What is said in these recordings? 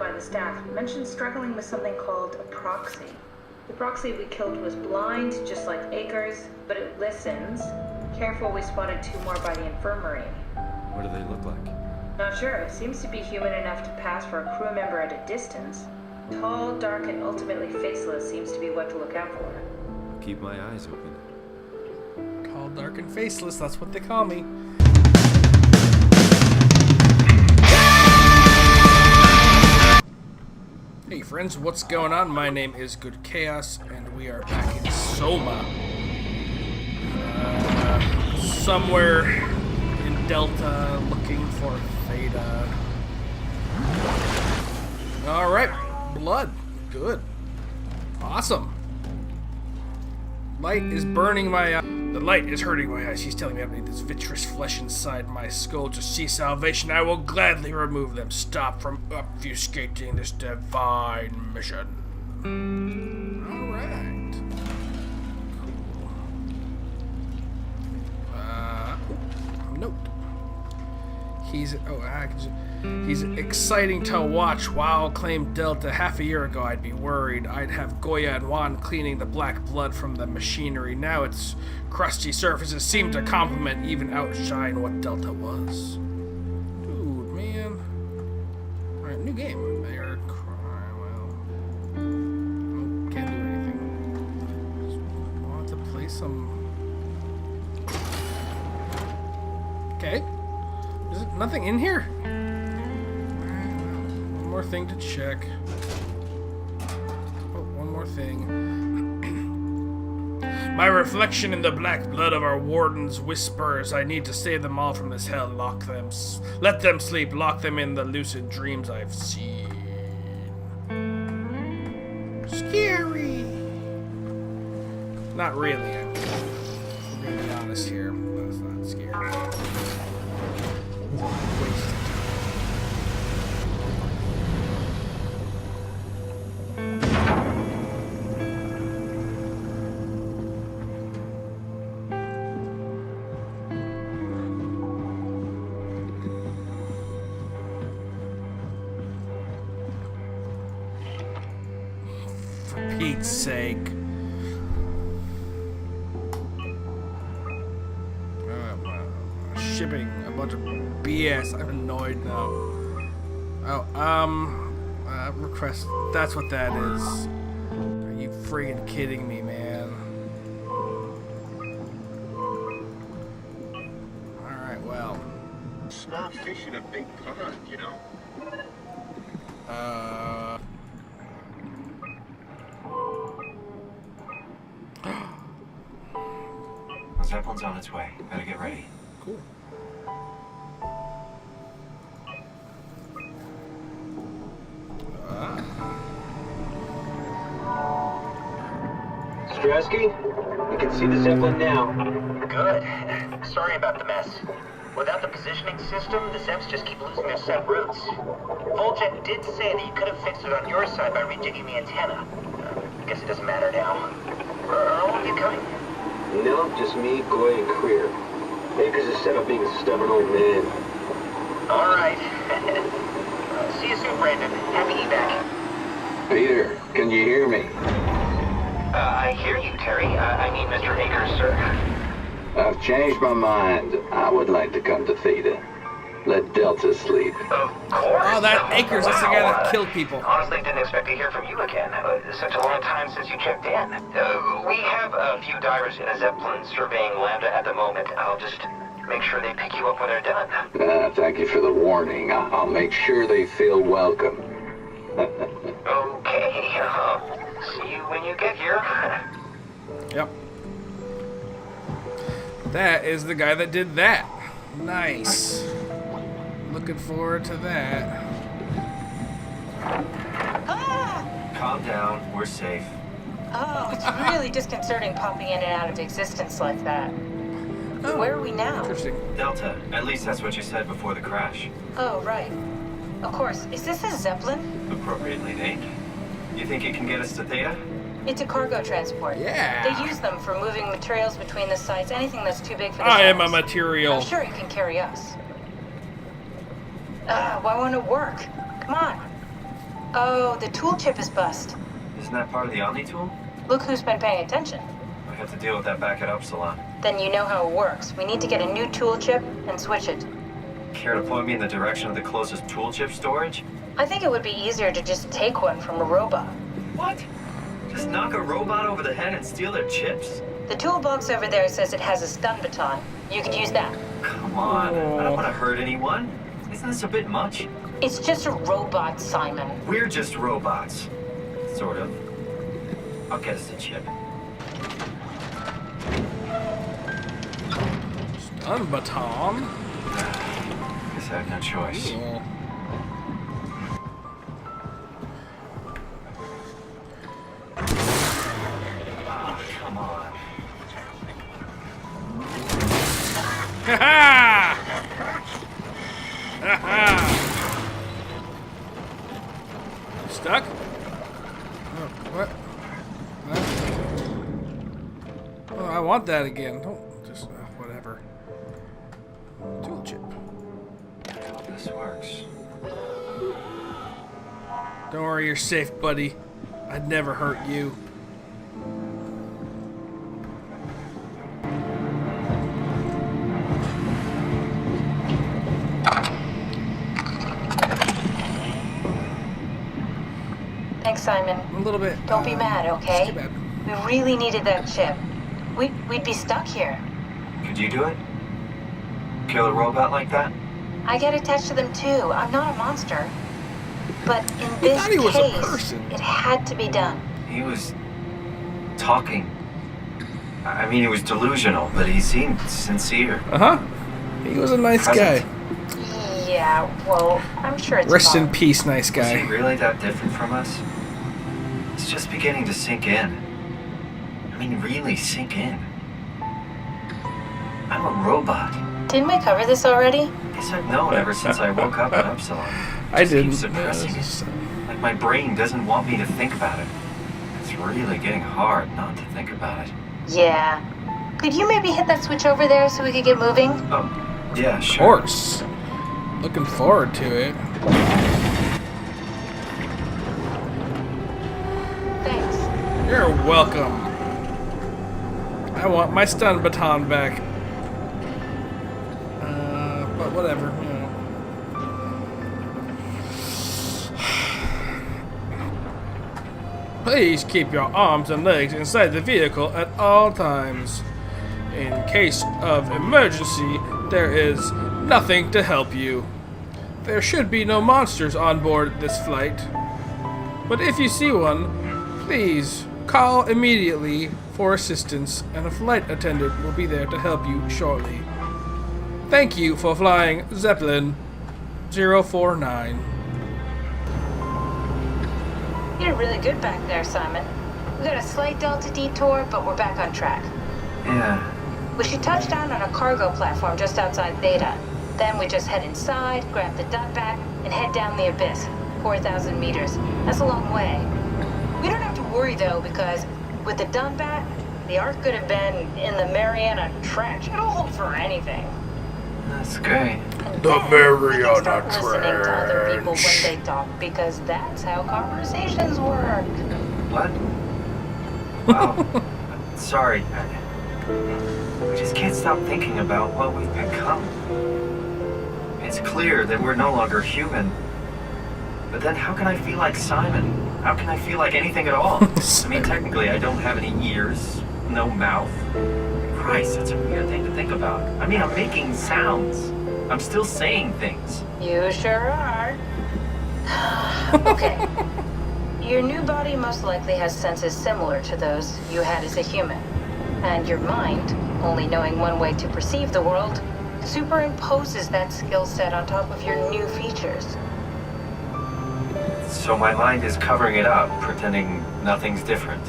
By the staff, mentioned struggling with something called a proxy. The proxy we killed was blind, just like Akers, but it listens. Careful, we spotted 2 more by the infirmary. What do they look like? Not sure. It seems to be human enough to pass for a crew member at a distance. Tall, dark, and ultimately faceless seems to be what to look out for. Keep my eyes open. Tall, dark, and faceless, that's what they call me. Hey friends, what's going on? My name is Good Chaos, and we are back in Soma. Somewhere in Delta, looking for Theta. Alright, blood. Good. Awesome. Light is burning my eye. The light is hurting my eyes. She's telling me I need this vitreous flesh inside my skull to see salvation. I will gladly remove them. Stop from obfuscating this divine mission. Alright. Cool. Note. He's exciting to watch. Wow, claimed Delta. Half a year ago I'd be worried. I'd have Goya and Juan cleaning the black blood from the machinery. Now its crusty surfaces seem to complement, even outshine what Delta was. Dude, man. Alright, new game. There. Well. Can't do anything. Just want to play some. Okay. Is it nothing in here? One more thing to check. Oh, one more thing. My reflection in the black blood of our wardens whispers, I need to save them all from this hell. Lock them. Let them sleep. Lock them in the lucid dreams I've seen. Scary. Not really. I'm going to be honest here. That's not scary. For Pete's sake. Shipping a bunch of BS. I'm annoyed now. Oh, request. That's what that is. Are you friggin' kidding me, man? Alright, well. Small fish in a big pond, you know? Zeppelin's on its way. Better get ready. Cool. Strasky, you can see the Zeppelin now. Good. Sorry about the mess. Without the positioning system, the Zeps just keep losing their set routes. Voljet did say that you could have fixed it on your side by redigging the antenna. I guess it doesn't matter now. Are all of you coming? No, just me, Goy, and Creer. Akers is set up being a stubborn old man. All right. See you soon, Brandon. Happy evac. Peter, can you hear me? I hear you, Terry. I mean, Mr. Akers, sir. I've changed my mind. I would like to come to Theta. Let Delta sleep. Of course. Oh, that Akers, that's the guy that killed people. Honestly, didn't expect to hear from you again. Such a long time since you checked in. We have a few divers in a Zeppelin surveying Lambda at the moment. I'll just make sure they pick you up when they're done. Thank you for the warning. I'll make sure they feel welcome. Okay. See you when you get here. Yep. That is the guy that did that. Nice. Looking forward to that. Calm down. We're safe. Oh, it's really disconcerting popping in and out of existence like that. Oh, Where are we now? Interesting. Delta. At least that's what you said before the crash. Oh, right. Of course. Is this a Zeppelin? Appropriately named. You think it can get us to Theta? It's a cargo transport. Yeah. They use them for moving materials between the sites. Anything that's too big for the I am a Zeppelins. material. I'm sure it can carry us. Why won't it work? Come on. Oh, the tool chip is bust. Isn't that part of the Omni tool? Look who's been paying attention. I have to deal with that back at Upsilon. Then you know how it works. We need to get a new tool chip and switch it. Care to point me in the direction of the closest tool chip storage? I think it would be easier to just take one from a robot. What? Just knock a robot over the head and steal their chips? The toolbox over there says it has a stun baton. You could use that. Come on, I don't want to hurt anyone. Isn't this a bit much? It's just a robot, Simon. We're just robots. Sort of. I'll get us a chip. Stun baton? Guess I have no choice. Cool. Ah, come on. Ha ha! Ha ha! Stuck? Oh, what? Oh, I want that again. Don't just whatever. Tool chip. I hope this works. Don't worry, you're safe, buddy. I'd never hurt you. Thanks, Simon. A little bit. Don't be mad, okay? Too bad. We really needed that chip. We'd be stuck here. Could you do it? Kill a robot like that? I get attached to them too. I'm not a monster. But in I this thought he was a case, person. it had to be done. He was talking. I mean, he was delusional, but he seemed sincere. Uh-huh. He was a nice guy. Present. Yeah, well, I'm sure it's Rest in fine. peace, nice Is guy. he really that different from us? It's just beginning to sink in. I mean, really sink in. I'm a robot. Didn't we cover this already? Guess I've known ever since I woke up at Upsilon. I Just keep didn't. suppressing No, it. it's just- Like my brain doesn't want me to think about it. It's really getting hard not to think about it. Yeah. Could you maybe hit that switch over there so we could get moving? Oh, yeah, Of sure. course. Looking forward to it. Thanks. You're welcome. I want my stun baton back. But whatever. You know. Please keep your arms and legs inside the vehicle at all times. In case of emergency, there is nothing to help you. There should be no monsters on board this flight. But if you see one, please call immediately for assistance, and a flight attendant will be there to help you shortly. Thank you for flying Zeppelin 049. You did really good back there, Simon. We got a slight delta detour, but we're back on track. Yeah. We should touch down on a cargo platform just outside Theta. Then we just head inside, grab the dump back, and head down the abyss. 4,000 meters. That's a long way. We don't have to worry, though, because with the dump back, the Ark could have been in the Mariana Trench. It'll hold for anything. That's great. And The then we can start Mariana listening to other people when Trench. they talk, because that's how conversations work. What? Wow. Sorry. I just can't stop thinking about what we've become. It's clear that we're no longer human. But then how can I feel like Simon? How can I feel like anything at all? I mean, technically, I don't have any ears, no mouth. Christ, that's a weird thing to think about. I mean, I'm making sounds. I'm still saying things. You sure are. Okay. Your new body most likely has senses similar to those you had as a human. And your mind, only knowing one way to perceive the world, superimposes that skill set on top of your new features. So my mind is covering it up, pretending nothing's different.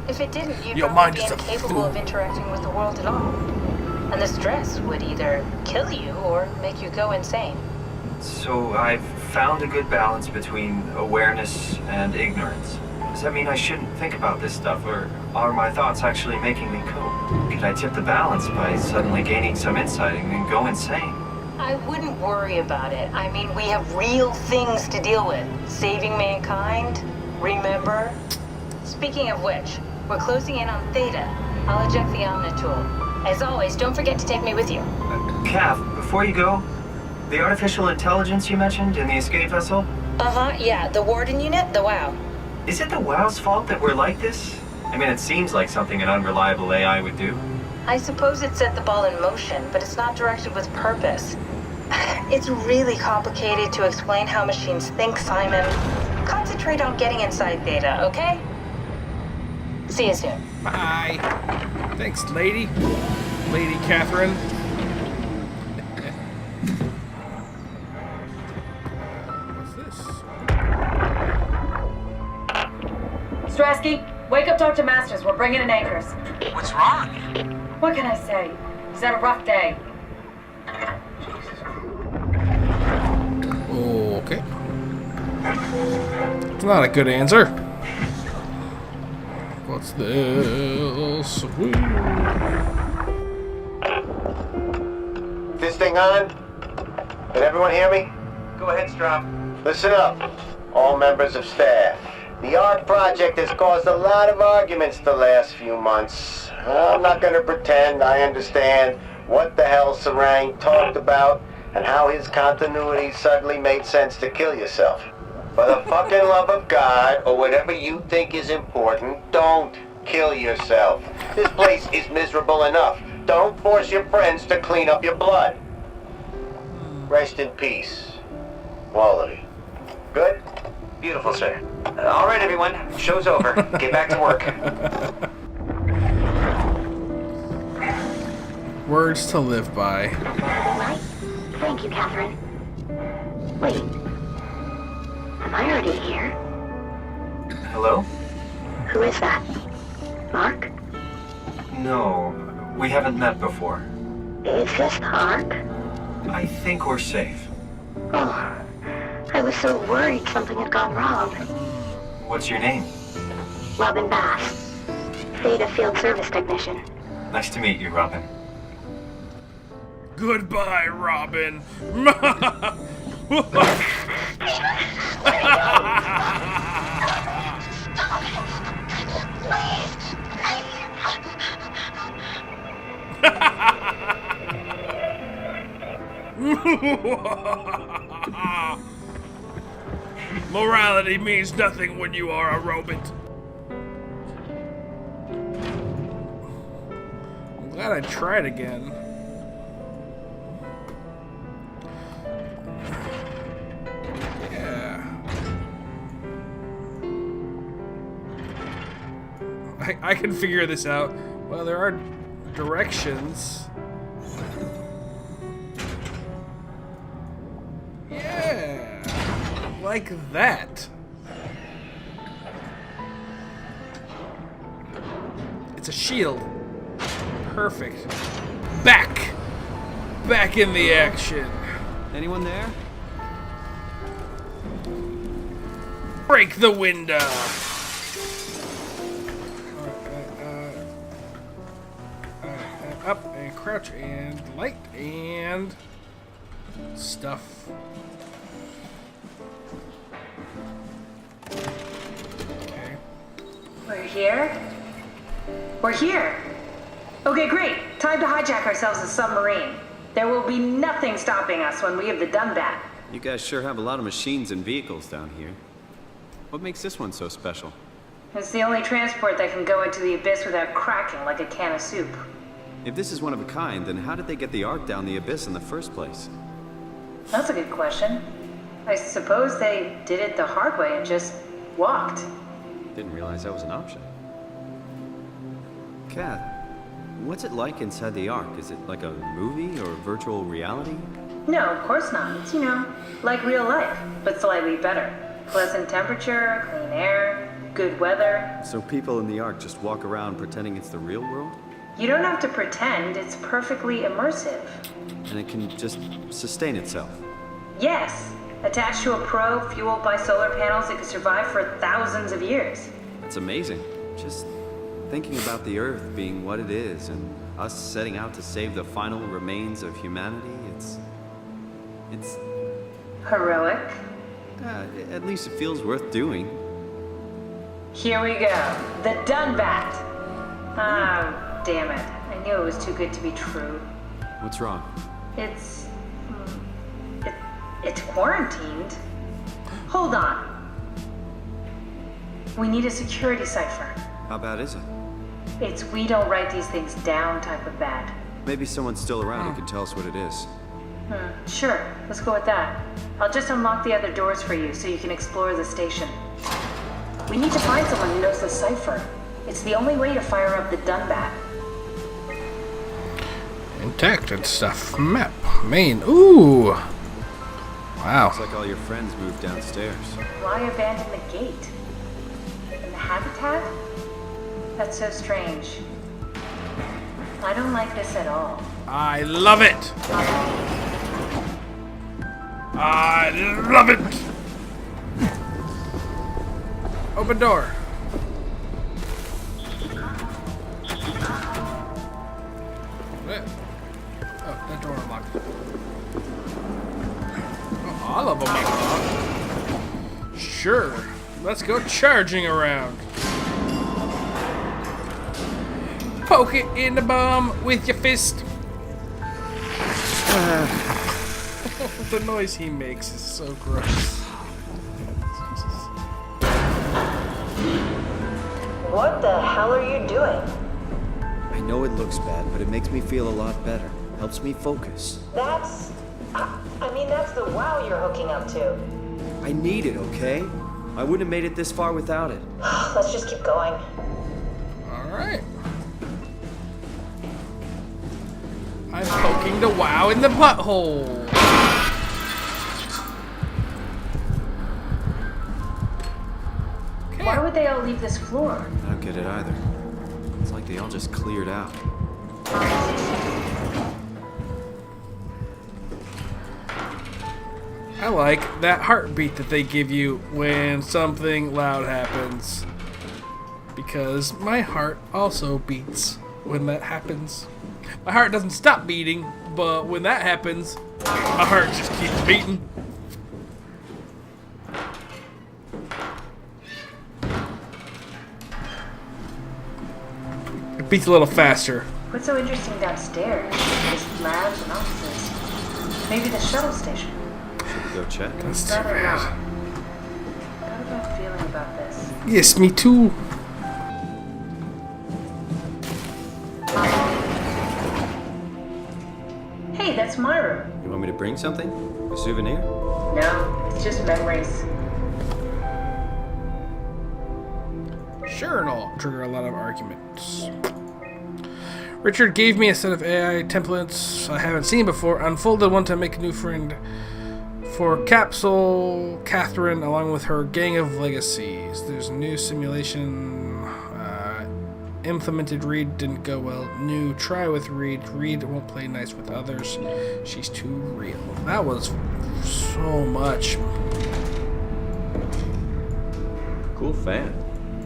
If it didn't, you'd Your probably mind be is a incapable fool. of interacting with the world at all. And the stress would either kill you or make you go insane. So I've found a good balance between awareness and ignorance. Does that mean I shouldn't think about this stuff, or are my thoughts actually making me cope? Could I tip the balance by suddenly gaining some insight and go insane? I wouldn't worry about it. I mean, we have real things to deal with. Saving mankind, remember? Speaking of which, we're closing in on Theta. I'll eject the Omnitool. As always, don't forget to take me with you. Kath, before you go, the artificial intelligence you mentioned in the escape vessel? Uh-huh, yeah, the Warden unit, the WOW. Is it the WOW's fault that we're like this? I mean, it seems like something an unreliable AI would do. I suppose it set the ball in motion, but it's not directed with purpose. It's really complicated to explain how machines think, Simon. Concentrate on getting inside Theta, okay? See you soon. Bye. Thanks, lady. Lady Catherine. What's this? Strasky, wake up Dr. Masters. We're bringing in anchors. What's wrong? What can I say? He's had a rough day. Okay. It's not a good answer. What's this? Woo. This thing on? Can everyone hear me? Go ahead, Strap. Listen up, all members of staff. The ARC project has caused a lot of arguments the last few months. I'm not going to pretend I understand what the hell Sarang talked about and how his continuity suddenly made sense to kill yourself. For the fucking love of God, or whatever you think is important, don't kill yourself. This place is miserable enough. Don't force your friends to clean up your blood. Rest in peace, all of you. Good? Beautiful, sir. All right, everyone. Show's over. Get back to work. Words to live by. Right? Thank you, Catherine. Wait. Am I already here? Hello? Who is that? Mark? No, we haven't met before. Is this Mark? I think we're safe. Oh, I was so worried something had gone wrong. What's your name? Robin Bass. Theta Field Service Technician. Nice to meet you, Robin. Goodbye, Robin. Morality means nothing when you are a robot. I'm glad I tried again. Yeah. I can figure this out. Well, there are directions. Yeah, like that. It's a shield. Perfect. Back in the action. Anyone there? Break the window. Up and crouch and light and stuff. Okay. We're here? We're here! Okay, great. Time to hijack ourselves a submarine. There will be nothing stopping us when we have the done that. You guys sure have a lot of machines and vehicles down here. What makes this one so special? It's the only transport that can go into the abyss without cracking like a can of soup. If this is one of a kind, then how did they get the Ark down the abyss in the first place? That's a good question. I suppose they did it the hard way and just walked. Didn't realize that was an option. Kath, what's it like inside the Ark? Is it like a movie or virtual reality? No, of course not. It's, like real life, but slightly better. Pleasant temperature, clean air, good weather. So people in the Ark just walk around pretending it's the real world? You don't have to pretend, it's perfectly immersive. And it can just sustain itself? Yes. Attached to a probe fueled by solar panels, it could survive for thousands of years. That's amazing. Just thinking about the Earth being what it is and us setting out to save the final remains of humanity, It's... Heroic. at least it feels worth doing. Here we go. The Dunbat. Ah, damn it. I knew it was too good to be true. What's wrong? It's quarantined. Hold on. We need a security cipher. How bad is it? It's we don't write these things down type of bad. Maybe someone's still around who can tell us what it is. Sure, let's go with that. I'll just unlock the other doors for you so you can explore the station. We need to find someone who knows the cipher. It's the only way to fire up the Dunbat. Intact and stuff. Map. Main. Ooh. Wow. Looks like all your friends moved downstairs. Why abandon the gate? And the habitat? That's so strange. I don't like this at all. I love it. I love it. Open door. Oh, that door unlocked. Oh, all of them unlocked. Sure. Let's go charging around. Poke it in the bum with your fist. The noise he makes is so gross. What the hell are you doing? I know it looks bad, but it makes me feel a lot better. Helps me focus. That's the WoW you're hooking up to. I need it, okay? I wouldn't have made it this far without it. Let's just keep going. Alright. I'm poking the WoW in the butthole. Okay. Why would they all leave this floor? I don't get it either. It's like they all just cleared out. I like that heartbeat that they give you when something loud happens. Because my heart also beats when that happens. My heart doesn't stop beating, but when that happens, my heart just keeps beating. It beats a little faster. What's so interesting downstairs? There's labs and offices. Maybe the shuttle station. Should we go check? That's too I don't know. bad. I have a bad feeling about this. Yes, me too. Hey, that's my room. You want me to bring something? A souvenir? No, it's just memories. Sure, and all trigger a lot of arguments. Richard gave me a set of AI templates I haven't seen before. Unfolded one to make a new friend for Capsule Catherine, along with her gang of legacies. There's a new simulation. Implemented Reed didn't go well. New try with Reed. Reed won't play nice with others. She's too real. That was so much. Cool fan.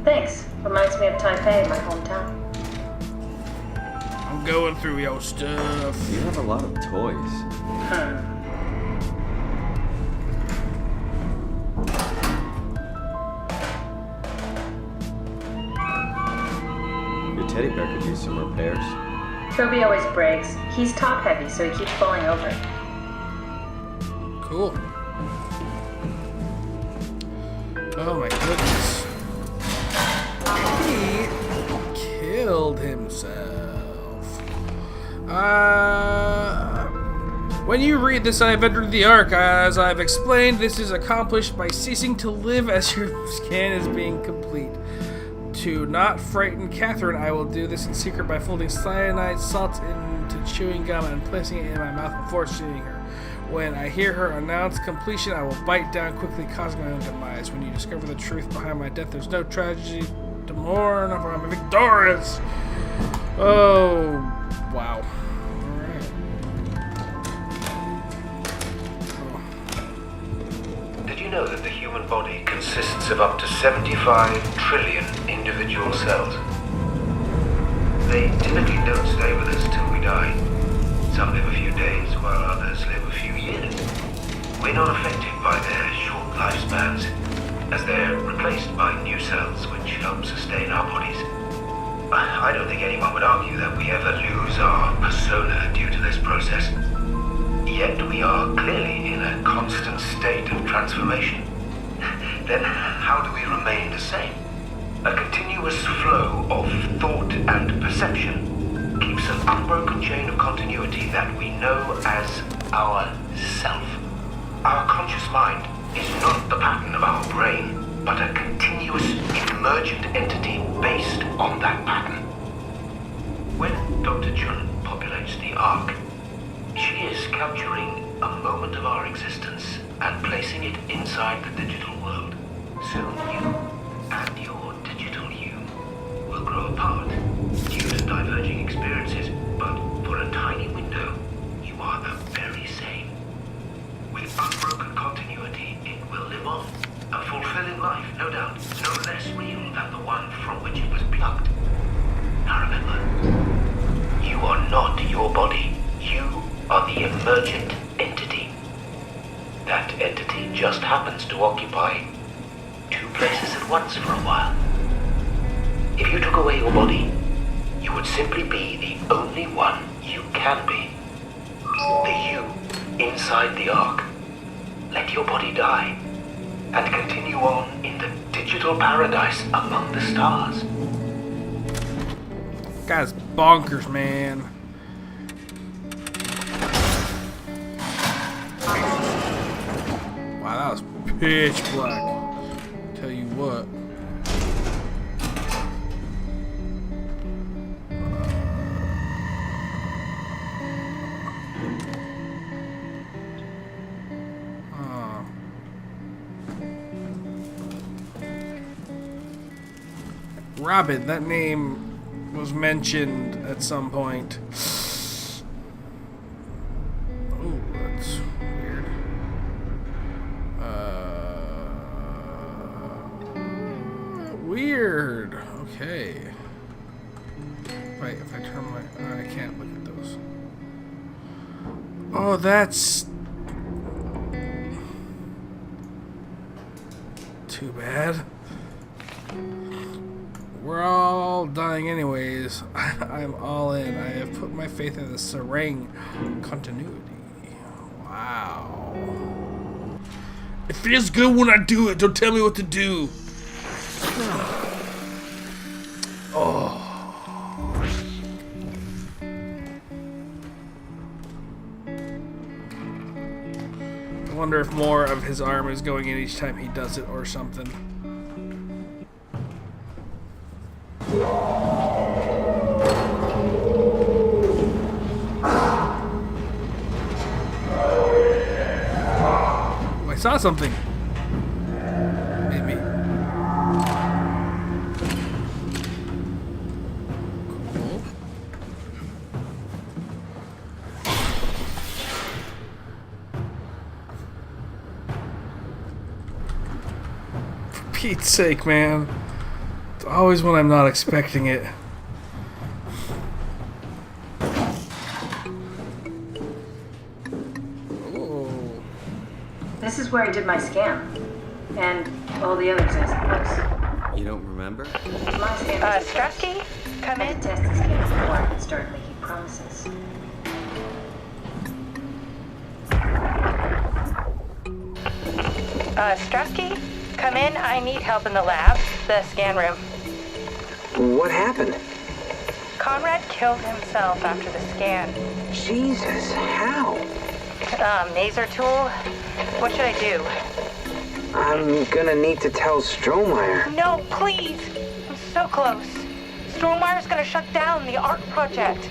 Thanks. Reminds me of Taipei, my hometown. I'm going through your stuff. You have a lot of toys. Your teddy bear could use some repairs. Toby always breaks. He's top heavy, so he keeps falling over. Cool. Oh my goodness. He killed himself. When you read this, I have entered the Ark. As I've explained, this is accomplished by ceasing to live as your scan is being complete. To not frighten Catherine, I will do this in secret by folding cyanide salts into chewing gum and placing it in my mouth before seeing her. When I hear her announce completion, I will bite down quickly, causing my own demise. When you discover the truth behind my death, there's no tragedy to mourn, for I'm victorious. Oh, wow. Did you know that the human body consists of up to 75 trillion individual cells? They typically don't stay with us till we die. Some live a few days, while others live a few years. We're not affected by their short lifespans, as they're replaced by new cells which help sustain our bodies. I don't think anyone would argue that we ever lose our persona due to this process. Yet we are clearly in a constant state of transformation. Then how do we remain the same? A continuous flow of thought and perception keeps an unbroken chain of continuity that we know as our self. Our conscious mind is not the pattern of our brain, but a continuous emergent entity based on that pattern. When Dr. Jun populates the Ark, she is capturing a moment of our existence and placing it inside the digital world. Soon you and your digital you will grow apart due to diverging experiences, but for a tiny window, you are the very same. With unbroken continuity, it will live on. A fulfilling life, no doubt, no less real than the one from which it was plucked. Now remember, you are not your body. You are the emergent entity. That entity just happens to occupy two places at once for a while. If you took away your body, you would simply be the only one you can be. The you inside the Ark. Let your body die and continue on in the digital paradise among the stars. Guy's bonkers, man. Wow, that was pitch black. Tell you what. Robin, that name was mentioned at some point. Oh, that's weird. Weird. Okay. If I turn my... I can't look at those. Oh, that's... too bad. We're all dying anyways. I'm all in. I have put my faith in the Serang continuity. Wow. It feels good when I do it. Don't tell me what to do. Oh. I wonder if more of his arm is going in each time he does it or something. I saw something. Maybe. Cool. For Pete's sake, man. It's always when I'm not expecting it. This is where I did my scan. And all the others, I suppose. You don't remember? My scan Strasky, come I in. did test the scan before I could start making promises. Strasky, come in. I need help in the lab, the scan room. What happened? Conrad killed himself after the scan. Jesus, how? Maser tool. What should I do? I'm gonna need to tell Strohmeyer. No, please. I'm so close. Strohmeyer's gonna shut down the art project.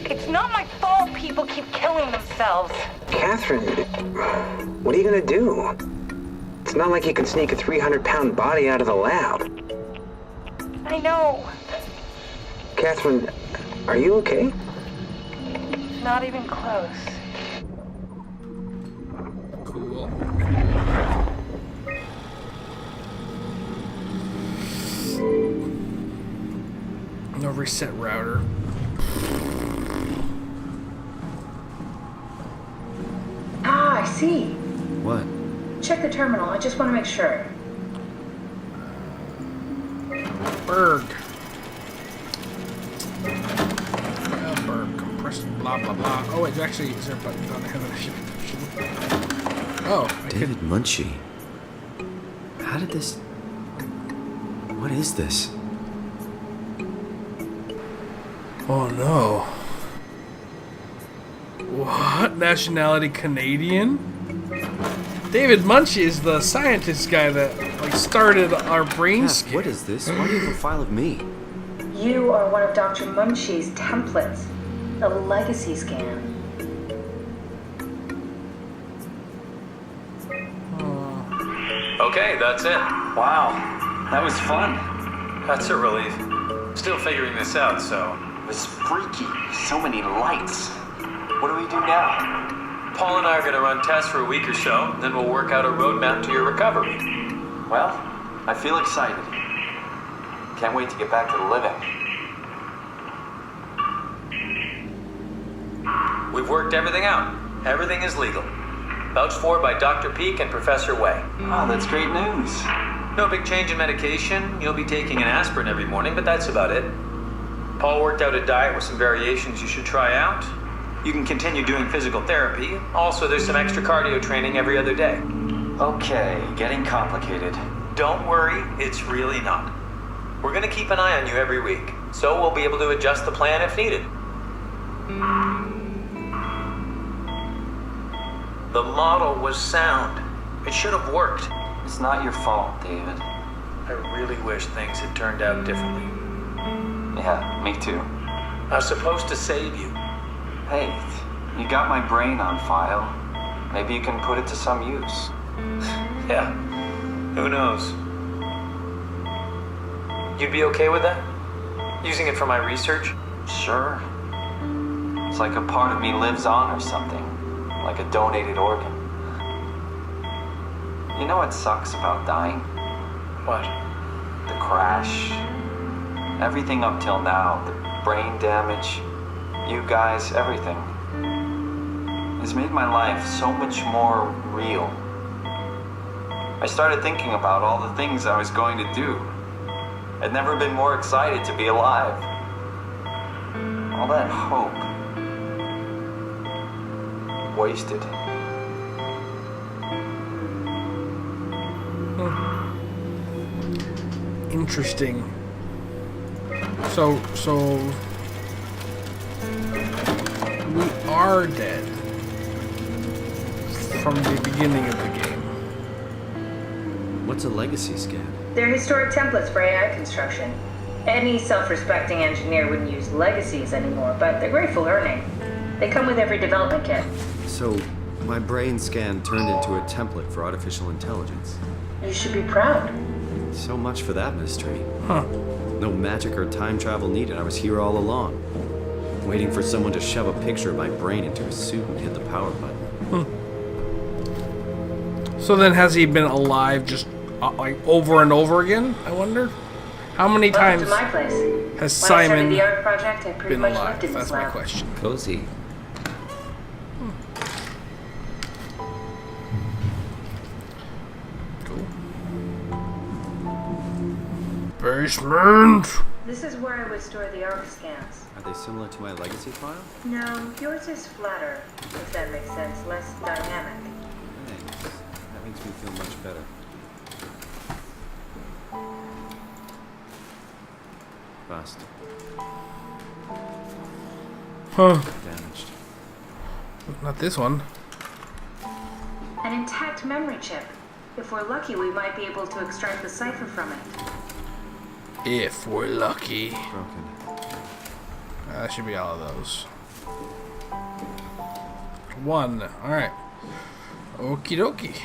It's not my fault people keep killing themselves. Catherine, what are you gonna do? It's not like you can sneak a 300-pound body out of the lab. I know. Catherine, are you okay? Not even close. Cool. No reset router. Ah, I see. What? the terminal. I just want to make sure. Berg. Berg. Compressed. Blah blah blah. Oh, it's actually is there a button on there that I should? Oh, David Munchie. How did this? What is this? Oh no. What? Nationality Canadian? David Munchie is the scientist guy that like started our brain scan. What is this? Why do you have a file of me? You are one of Dr. Munchie's templates. A legacy scan. Okay, that's it. Wow, that was fun. That's a relief. Still figuring this out, so... It was freaky. So many lights. What do we do now? Paul and I are going to run tests for a week or so, then we'll work out a roadmap to your recovery. Well, I feel excited. Can't wait to get back to the living. We've worked everything out. Everything is legal. Vouched for by Dr. Peak and Professor Way. Oh, that's great news. No big change in medication. You'll be taking an aspirin every morning, but that's about it. Paul worked out a diet with some variations you should try out. You can continue doing physical therapy. Also, there's some extra cardio training every other day. Okay, getting complicated. Don't worry, it's really not. We're going to keep an eye on you every week, so we'll be able to adjust the plan if needed. The model was sound. It should have worked. It's not your fault, David. I really wish things had turned out differently. Yeah, me too. I was supposed to save you. Hey, you got my brain on file. Maybe you can put it to some use. Yeah, who knows? You'd be okay with that? Using it for my research? Sure. It's like a part of me lives on or something. Like a donated organ. You know what sucks about dying? What? The crash. Everything up till now. The brain damage. You guys, everything. It's made my life so much more real. I started thinking about all the things I was going to do. I'd never been more excited to be alive. All that hope. Wasted. Interesting. So we are dead from the beginning of the game. What's a legacy scan? They're historic templates for AI construction. Any self-respecting engineer wouldn't use legacies anymore, but they're great for learning. They come with every development kit. So, my brain scan turned into a template for artificial intelligence. You should be proud. So much for that mystery. Huh. No magic or time travel needed. I was here all along. Waiting for someone to shove a picture of my brain into a suit and hit the power button. So then has he been alive just like over and over again, I wonder? How many times to my place. has When Simon I started the art project, I pretty been much alive? lived in this That's my lab. question. Cozy. Cool. Basement! This is where I would store the ARC scans. Are they similar to my legacy file? No, yours is flatter, if that makes sense, less dynamic. Thanks. That makes me feel much better. Bust. Huh. Damaged. Not this one. An intact memory chip. If we're lucky, we might be able to extract the cipher from it. If we're lucky. Broken. That should be all of those. One. Alright. Okie dokie.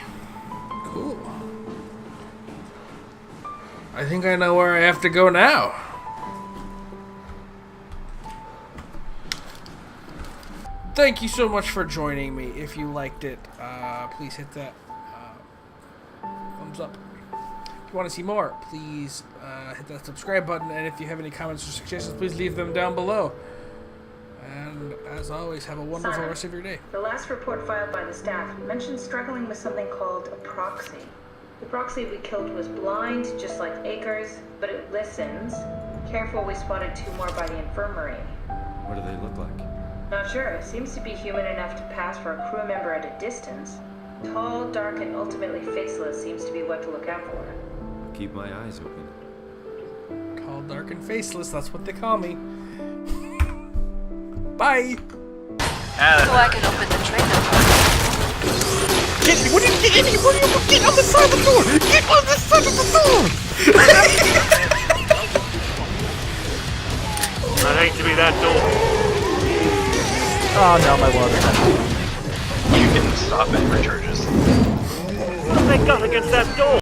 Cool. I think I know where I have to go now. Thank you so much for joining me. If you liked it, please hit that thumbs up. If you want to see more, please hit that subscribe button. And if you have any comments or suggestions, please leave them down below. And As always, have a wonderful Simon, rest of your day. The last report filed by the staff mentioned struggling with something called a proxy. The proxy we killed was blind, just like Akers, but it listens. Careful, we spotted 2 more by the infirmary. What do they look like? Not sure. Seems to be human enough to pass for a crew member at a distance. Tall, dark, and ultimately faceless seems to be what to look out for. I'll keep my eyes open. Tall, dark, and faceless, that's what they call me. Bye! So I can open the trailer park. Get on the side of the door! Get on the side of the door! I'd hate to be that door. Oh no, my water's not. You can stop it for charges. Thank God against that door!